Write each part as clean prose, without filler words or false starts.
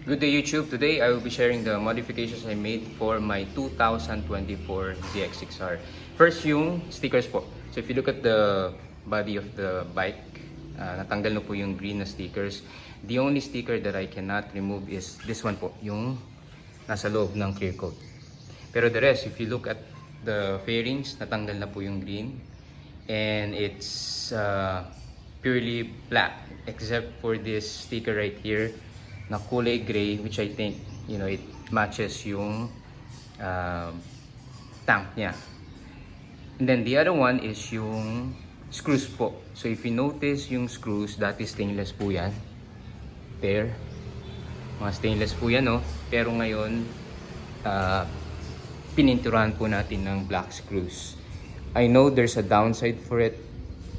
Good day YouTube. Today I will be sharing the modifications I made for my 2024 ZX6R. First yung stickers po. So if you look at the body of the bike, natanggal na po yung green na stickers. The only sticker that I cannot remove is this one po, yung nasa loob ng clear coat. Pero the rest, if you look at the fairings, natanggal na po yung green. And it's purely black except for this sticker right here na kulay gray, which I think, it matches yung tank niya. And then the other one is yung screws po. So if you notice yung screws, dati stainless po yan. Pair. Mga stainless po yan, no? Pero ngayon, pininturahan po natin ng black screws. I know there's a downside for it.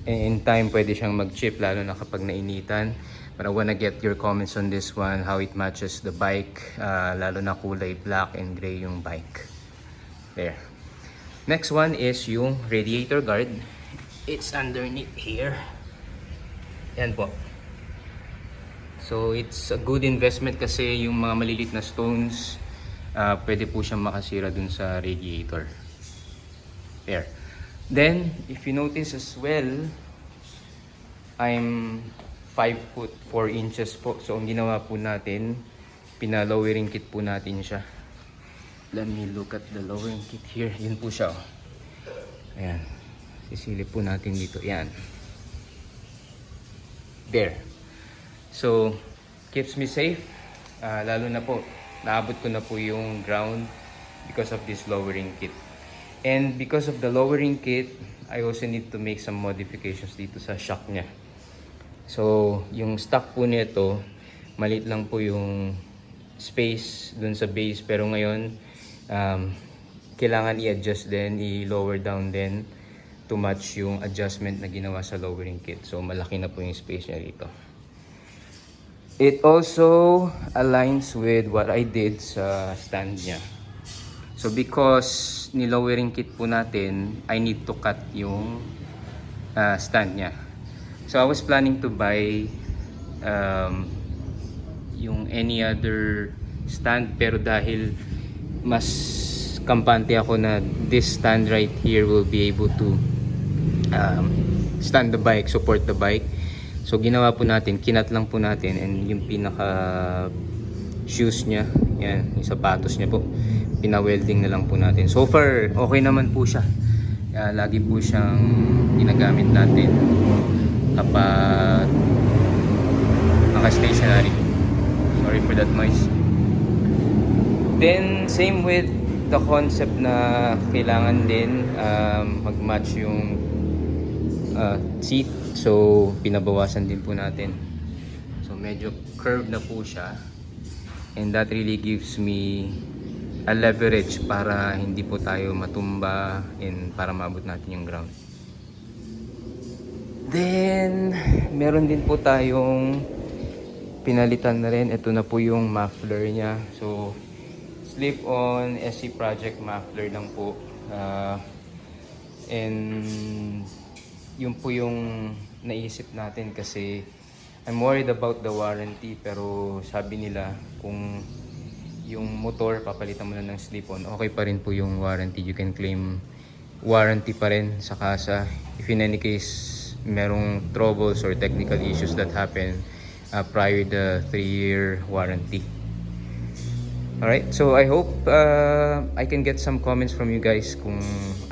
In time, pwede siyang mag-chip, lalo na kapag nainitan. But I wanna get your comments on this one, how it matches the bike, lalo na kulay black and gray yung bike. There. Next one is yung radiator guard. It's underneath here. Yan po. So it's a good investment kasi yung mga malilit na stones, pwede po siyang makasira dun sa radiator. There. Then, if you notice as well, I'm 5 foot 4 inches po. So, ang ginawa po natin, pina-lowering kit po natin siya. Let me look at the lowering kit here. Yun po siya. Ayan. Sisilip po natin dito. Ayan. There. So, keeps me safe. Lalo na po, naabot ko na po yung ground because of this lowering kit. And because of the lowering kit, I also need to make some modifications dito sa shock niya. So, yung stock po nito, maliit lang po yung space dun sa base. Pero ngayon, kailangan i-adjust din, i-lower down din to match yung adjustment na ginawa sa lowering kit. So, malaki na po yung space niya dito. It also aligns with what I did sa stand niya. So, because ni-lowering kit po natin, I need to cut yung stand niya. So I was planning to buy yung any other stand, pero dahil mas kampante ako na this stand right here will be able to stand the bike, support the bike. So ginawa po natin, kinat lang po natin, and yung pinaka shoes niya, yan, yung sapatos niya po, pina-welding na lang po natin. So far, okay naman po siya. Lagi po siyang ginagamit natin kapag naka-stationary. Sorry for that noise. Then same with the concept na kailangan din mag-match yung seat. So pinabawasan din po natin. So medyo curved na po siya. And that really gives me a leverage para hindi po tayo matumba and para maabot natin yung ground. Then, meron din po tayong pinalitan na rin. Ito na po yung muffler niya. So, slip-on SC Project muffler lang po. And, yun po yung naisip natin kasi I'm worried about the warranty. Pero sabi nila kung yung motor papalitan mo na ng slip-on, okay pa rin po yung warranty. You can claim warranty pa rin sa kasa. If in any case, merong troubles or technical issues that happen prior the 3-year warranty. Alright, so I hope I can get some comments from you guys kung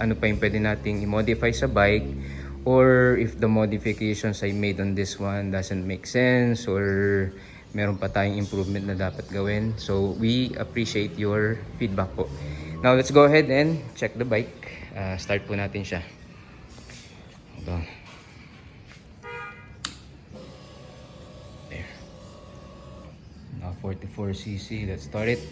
ano pa yung pwede nating i-modify sa bike, or if the modifications I made on this one doesn't make sense, or meron pa tayong improvement na dapat gawin. So we appreciate your feedback po. Now let's go ahead and check the bike. Start po natin siya. Ito. Now 44cc, let's start it.